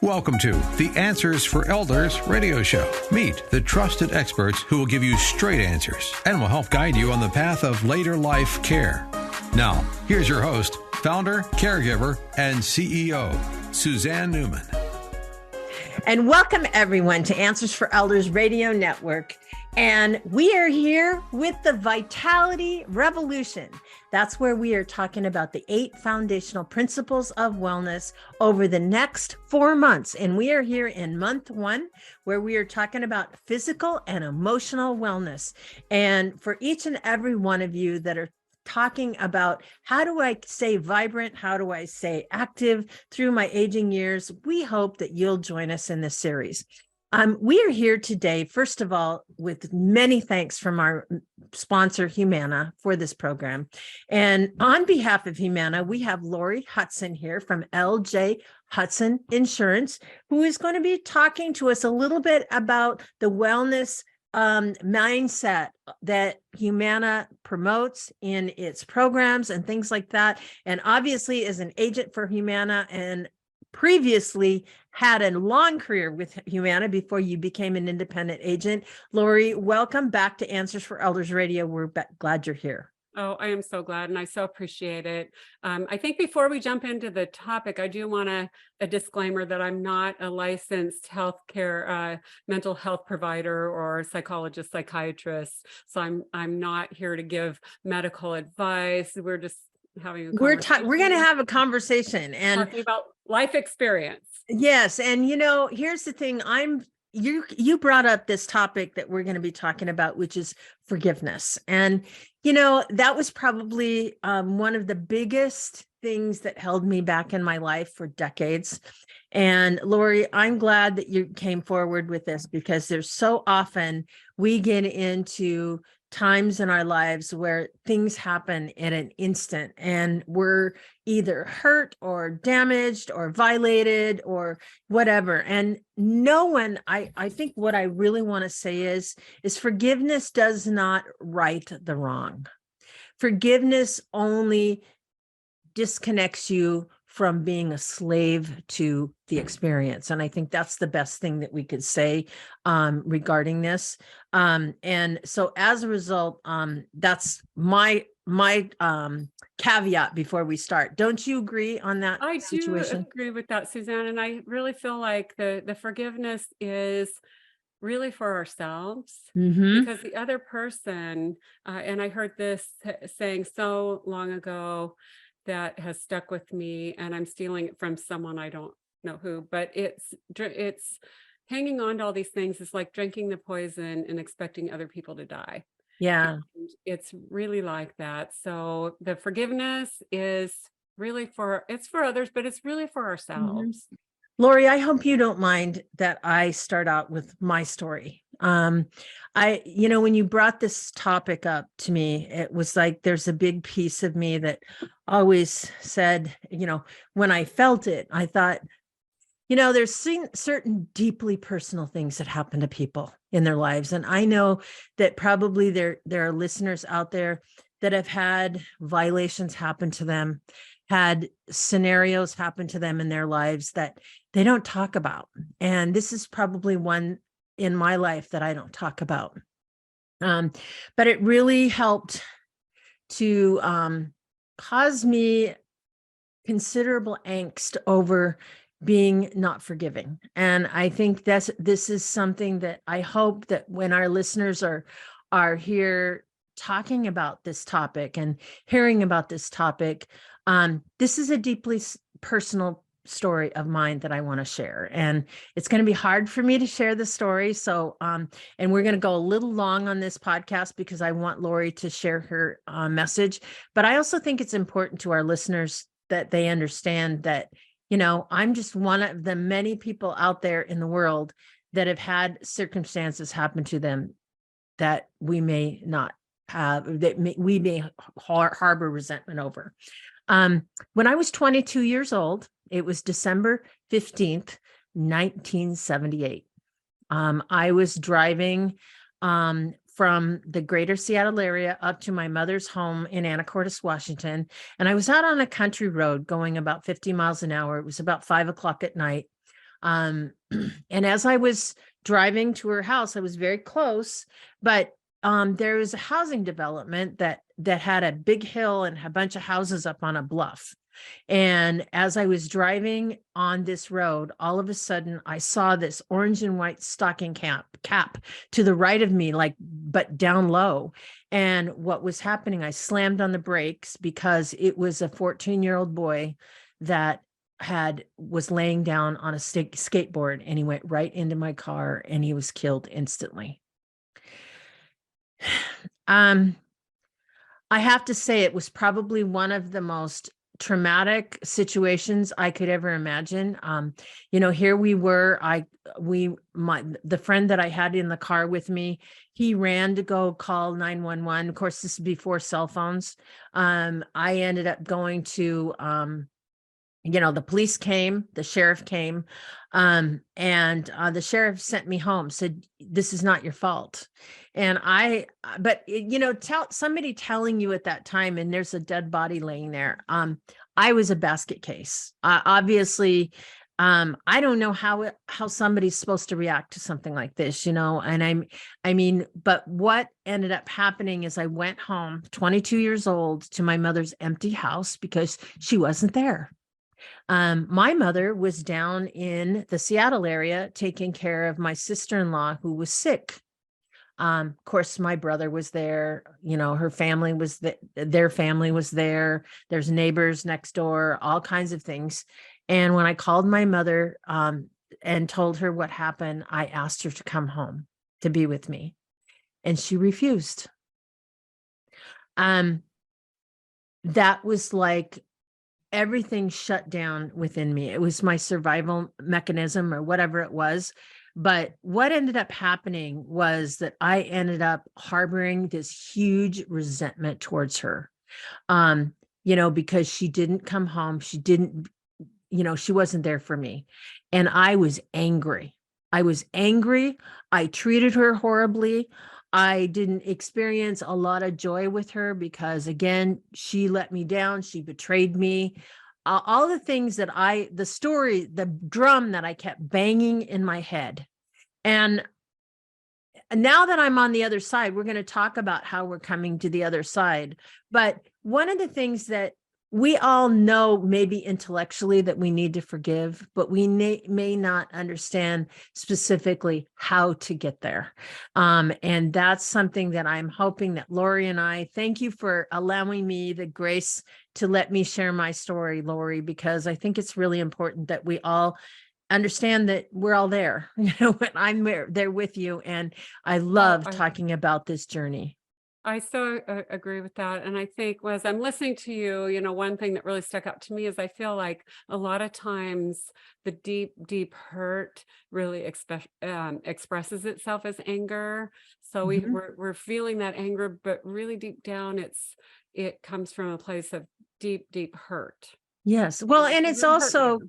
Welcome to the Answers for Elders radio show. Meet the trusted experts who will give you straight answers and will help guide you on the path of later life care. Now, here's your host, founder, caregiver, and CEO, Suzanne Newman. And welcome everyone to Answers for Elders Radio Network. And we are here with the Vitality Revolution. That's where we are talking about the 8 foundational principles of wellness over the next 4 months. And we are here in month 1, where we are talking about physical and emotional wellness. And for each and every one of you that are talking about how do I stay vibrant, how do I stay active through my aging years, we hope that you'll join us in this series. We are here today, first of all, with many thanks from our sponsor, Humana, for this program. And on behalf of Humana, we have Lori Hudson here from LJ Hudson Insurance, who is going to be talking to us a little bit about the wellness mindset that Humana promotes in its programs and things like that. And obviously, as an agent for Humana and previously had a long career with Humana before you became an independent agent. Lori, welcome back to Answers for Elders Radio. We're glad you're here. Oh, I am so glad, and I so appreciate it. I think before we jump into the topic, I do want a disclaimer that I'm not a licensed healthcare mental health provider or psychologist, psychiatrist. So I'm not here to give medical advice. We're just having a conversation. We're going to have a conversation and talking about life experience. Yes, and here's the thing. You brought up this topic that we're going to be talking about, which is forgiveness. And, that was probably one of the biggest things that held me back in my life for decades. And Lori, I'm glad that you came forward with this because there's so often we get into times in our lives where things happen in an instant and we're either hurt or damaged or violated or whatever. And no one, I think what I really want to say is forgiveness does not right the wrong. Forgiveness only disconnects you from being a slave to the experience. And I think that's the best thing that we could say regarding this. And so as a result, that's my caveat before we start. Don't you agree on that situation? I do agree with that, Suzanne. And I really feel like the forgiveness is really for ourselves, because the other person, and I heard this saying so long ago, that has stuck with me, and I'm stealing it from someone I don't know who, but it's hanging on to all these things is like drinking the poison and expecting other people to die. Yeah. And it's really like that. So the forgiveness is really for others, but it's really for ourselves. Lori, I hope you don't mind that I start out with my story. When you brought this topic up to me, it was like there's a big piece of me that always said, when I felt it, I thought, there's certain deeply personal things that happen to people in their lives. And I know that probably there are listeners out there that have had violations happen to them, had scenarios happen to them in their lives that they don't talk about. And this is probably one in my life that I don't talk about. But it really helped to cause me considerable angst over being not forgiving. And I think this is something that I hope that when our listeners are here talking about this topic and hearing about this topic, this is a deeply personal story of mine that I want to share. And it's going to be hard for me to share the story. So, and we're going to go a little long on this podcast because I want Lori to share her message. But I also think it's important to our listeners that they understand that, I'm just one of the many people out there in the world that have had circumstances happen to them that we may not have, we may harbor resentment over. When I was 22 years old, it was December 15th, 1978. I was driving from the greater Seattle area up to my mother's home in Anacortes, Washington. And I was out on a country road going about 50 miles an hour. It was about 5 o'clock at night. And as I was driving to her house, I was very close, but there was a housing development that had a big hill and a bunch of houses up on a bluff. And as I was driving on this road, all of a sudden I saw this orange and white stocking cap to the right of me, but down low. And what was happening, I slammed on the brakes because it was a 14-year-old boy that was laying down on a skateboard, and he went right into my car and he was killed instantly. I have to say it was probably one of the most traumatic situations I could ever imagine. Here we were, the friend that I had in the car with me, he ran to go call 911. Of course, this is before cell phones. I ended up going to, the police came, the sheriff came, and the sheriff sent me home, said, "This is not your fault." And somebody telling you at that time, and there's a dead body laying there. I was a basket case. Obviously, I don't know how somebody's supposed to react to something like this, and but what ended up happening is I went home 22 years old to my mother's empty house because she wasn't there. My mother was down in the Seattle area taking care of my sister-in-law who was sick. Of course, my brother was there, her family was their family was there. There's neighbors next door, all kinds of things. And when I called my mother, and told her what happened, I asked her to come home to be with me, and she refused. That was like everything shut down within me. It was my survival mechanism or whatever it was. But what ended up happening was that I ended up harboring this huge resentment towards her, because she didn't come home. She didn't, she wasn't there for me. And I was angry. I treated her horribly. I didn't experience a lot of joy with her because, again, she let me down. She betrayed me. All the things that the drum that I kept banging in my head. And now that I'm on the other side, we're going to talk about how we're coming to the other side. But one of the things that we all know, maybe intellectually, that we need to forgive, but we may not understand specifically how to get there. And that's something that I'm hoping that Lori and I, thank you for allowing me the grace to let me share my story, Lori, because I think it's really important that we all understand that we're all there. When I'm there with you, and I love talking about this journey. I so agree with that. And I think as I'm listening to you, one thing that really stuck out to me is I feel like a lot of times the deep, deep hurt really expresses itself as anger. So we're feeling that anger, but really deep down, it comes from a place of deep, deep hurt. Yes. Well, and it's also,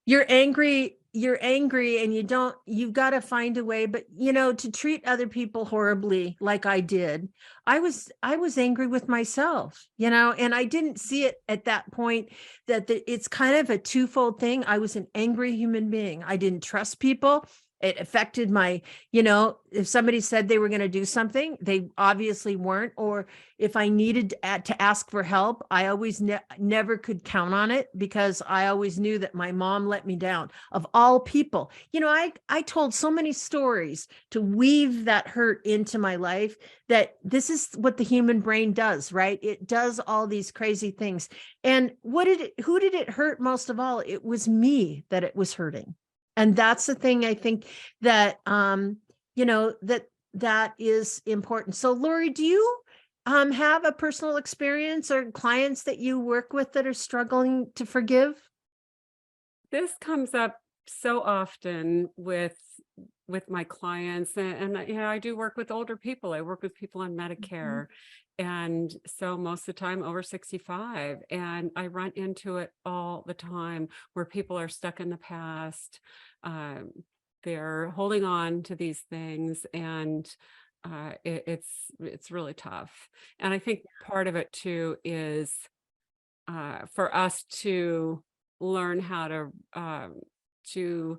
you're angry and you've got to find a way, but to treat other people horribly like I did. I was angry with myself, and I didn't see it at that point that it's kind of a twofold thing. I was an angry human being. I didn't trust people. It affected my, if somebody said they were going to do something, they obviously weren't. Or if I needed to ask for help, I always never could count on it because I always knew that my mom let me down. Of all people, I told so many stories to weave that hurt into my life, that this is what the human brain does, right? It does all these crazy things. And who did it hurt most of all? It was me that it was hurting. And that's the thing I think that, that is important. So Lori, do you have a personal experience or clients that you work with that are struggling to forgive? This comes up so often with my clients, and I do work with older people. I work with people on Medicare. And so most of the time over 65, and I run into it all the time where people are stuck in the past. They're holding on to these things, and it's really tough. And I think part of it too is for us to learn how to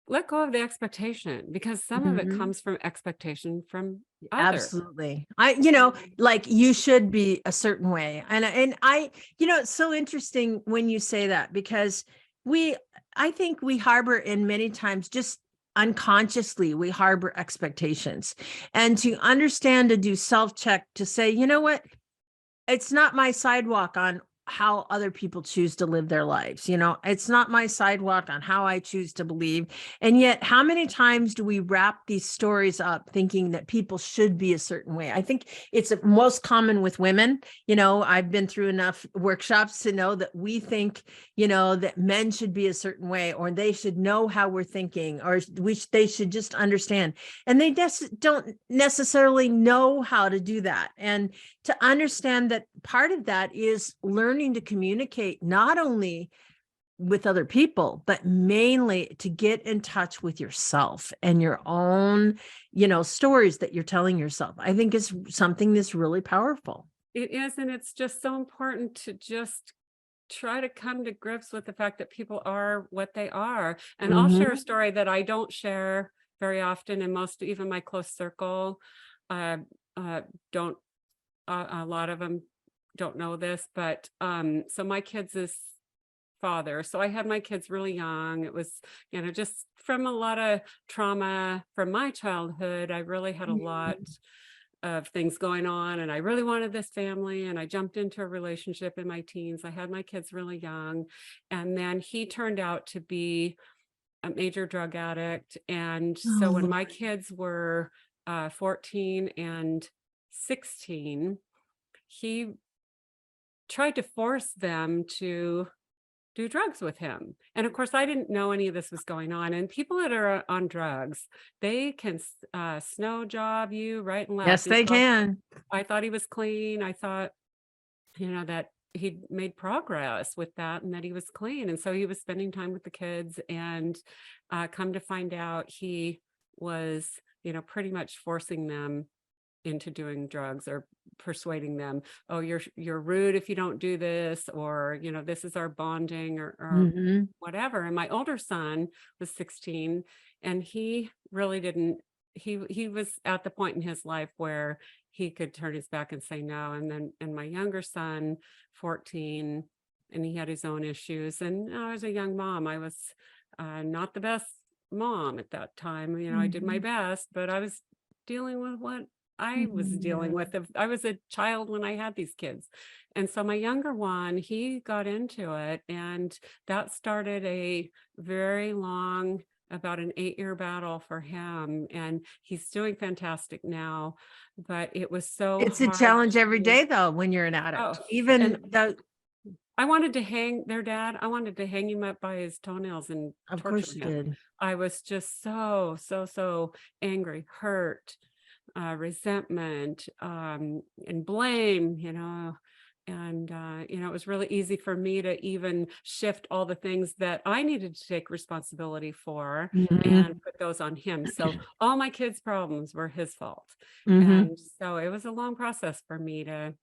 let go of the expectation, because some of it comes from expectation from others. Absolutely. Like you should be a certain way. And I, it's so interesting when you say that, because I think we harbor in many times, just unconsciously, we harbor expectations. And to understand, to do self-check, to say, you know what, it's not my sidewalk on how other people choose to live their lives. It's not my sidewalk on how I choose to believe. And yet, how many times do we wrap these stories up thinking that people should be a certain way? I think it's most common with women. I've been through enough workshops to know that we think, that men should be a certain way, or they should know how we're thinking, or they should just understand. And they don't necessarily know how to do that. And to understand that part of that is learning to communicate, not only with other people, but mainly to get in touch with yourself and your own, stories that you're telling yourself, I think is something that's really powerful. It is. And it's just so important to just try to come to grips with the fact that people are what they are. And I'll share a story that I don't share very often, and most, even my close circle, don't. A lot of them don't know this, but so my kids' father. So I had my kids really young. It was, just from a lot of trauma from my childhood. I really had a lot of things going on, and I really wanted this family, and I jumped into a relationship in my teens. I had my kids really young, and then he turned out to be a major drug addict. And so when my kids were 14 and 16, he tried to force them to do drugs with him. And of course, I didn't know any of this was going on. And people that are on drugs, they can snow job you right and left. Yes, they can. I thought he was clean. I thought, that he'd made progress with that and that he was clean. And so he was spending time with the kids, and come to find out, he was, pretty much forcing them into doing drugs, or persuading them, oh, you're rude if you don't do this, or this is our bonding, or whatever. And my older son was 16, and he really didn't, he was at the point in his life where he could turn his back and say no. And my younger son, 14, and he had his own issues. And I was a young mom. I was not the best mom at that time. I did my best, but I was dealing with what I was dealing with. I was a child when I had these kids. And so my younger one, he got into it, and that started a very long, about an 8-year battle for him. And he's doing fantastic now, but it was so It's hard a challenge every day, though, when you're an addict. I wanted to hang their dad. I wanted to hang him up by his toenails and of torture course you him. did. I was just so angry, hurt, resentment, and blame, and it was really easy for me to even shift all the things that I needed to take responsibility for and put those on him. So all my kids' problems were his fault. And so it was a long process for me to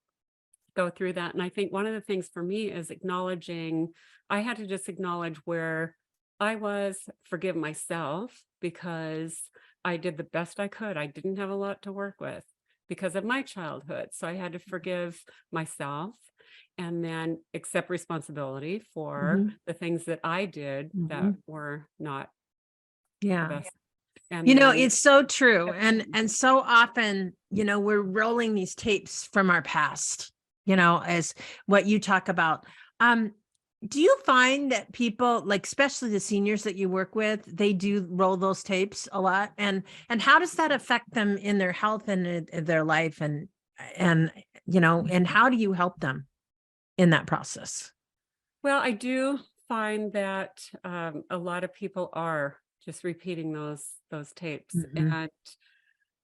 go through that. And I think one of the things for me is acknowledging, I had to just acknowledge where I was, forgive myself, because I did the best I could. I didn't have a lot to work with because of my childhood. So I had to forgive myself, and then accept responsibility for the things that I did that were not the best. And it's so true. And so often, we're rolling these tapes from our past, as what you talk about. Do you find that people, like especially the seniors that you work with, they do roll those tapes a lot? And how does that affect them in their health and in their life? And how do you help them in that process? Well, I do find that a lot of people are just repeating those tapes. And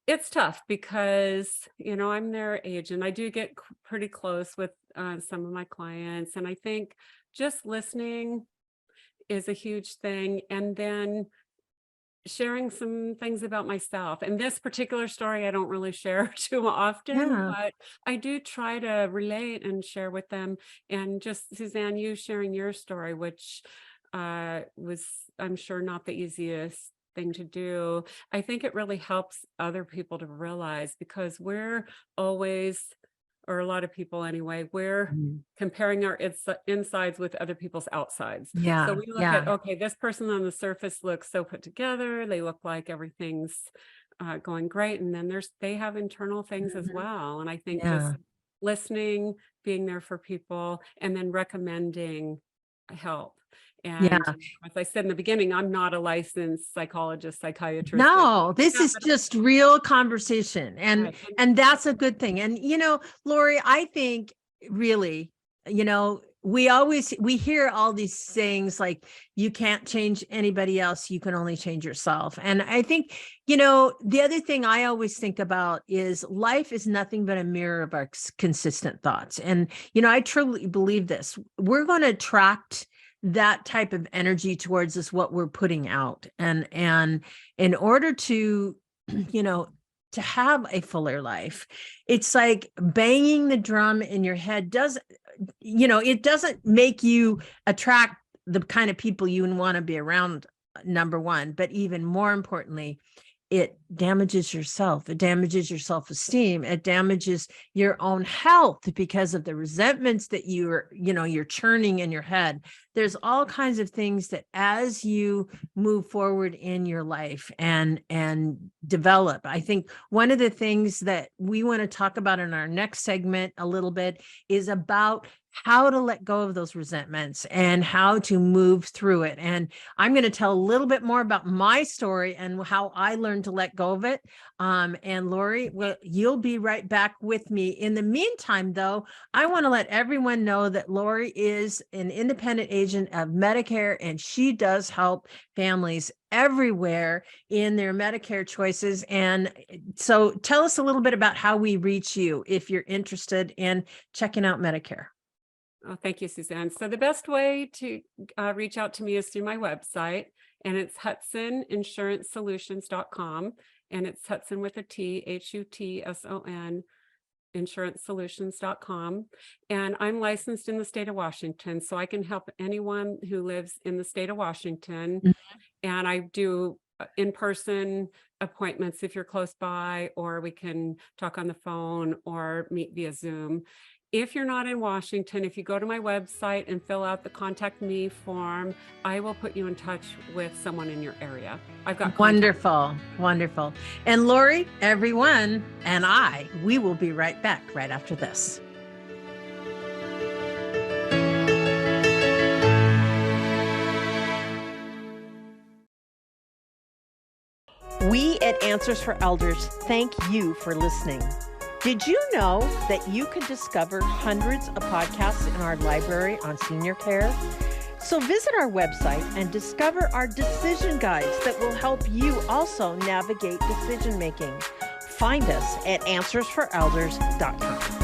it's tough because, I'm their age, and I do get pretty close with some of my clients. And I think just listening is a huge thing. And then sharing some things about myself. And this particular story, I don't really share too often, but I do try to relate and share with them. And just, Suzanne, you sharing your story, which was, I'm sure, not the easiest thing to do. I think it really helps other people to realize, because we're always, or a lot of people anyway, we're comparing our insides with other people's outsides. Yeah. So we look at, okay, this person on the surface looks so put together. They look like everything's going great. And then they have internal things as well. And I think just listening, being there for people, and then recommending help. And as I said in the beginning, I'm not a licensed psychologist, psychiatrist. No, this is just real conversation. And that's a good thing. And, Lori, I think really, we hear all these sayings like, you can't change anybody else, you can only change yourself. And I think, the other thing I always think about is life is nothing but a mirror of our consistent thoughts. And, I truly believe this. We're going to attract that type of energy towards us, what we're putting out. And in order to, to have a fuller life, it's like banging the drum in your head it doesn't make you attract the kind of people you want to be around, number one, but even more importantly, it damages yourself. It damages your self-esteem. It damages your own health because of the resentments that you're churning in your head. There's all kinds of things that as you move forward in your life and develop, I think one of the things that we want to talk about in our next segment a little bit is about how to let go of those resentments and how to move through it. And I'm going to tell a little bit more about my story and how I learned to let go of it. And Lori, well, you'll be right back with me. In the meantime, though, I want to let everyone know that Lori is an independent agent of Medicare, and she does help families everywhere in their Medicare choices. And so tell us a little bit about how we reach you if you're interested in checking out Medicare. Oh, thank you, Suzanne. So the best way to reach out to me is through my website, and it's HudsonInsuranceSolutions.com, and it's Hudson with a T, HUTSON, InsuranceSolutions.com. And I'm licensed in the state of Washington, so I can help anyone who lives in the state of Washington. And I do in-person appointments if you're close by, or we can talk on the phone or meet via Zoom. If you're not in Washington, if you go to my website and fill out the contact me form, I will put you in touch with someone in your area. I've got wonderful. And Lori, everyone, and we will be right back right after this. We at Answers for Elders thank you for listening. Did you know that you can discover hundreds of podcasts in our library on senior care? So visit our website and discover our decision guides that will help you also navigate decision making. Find us at answersforelders.com.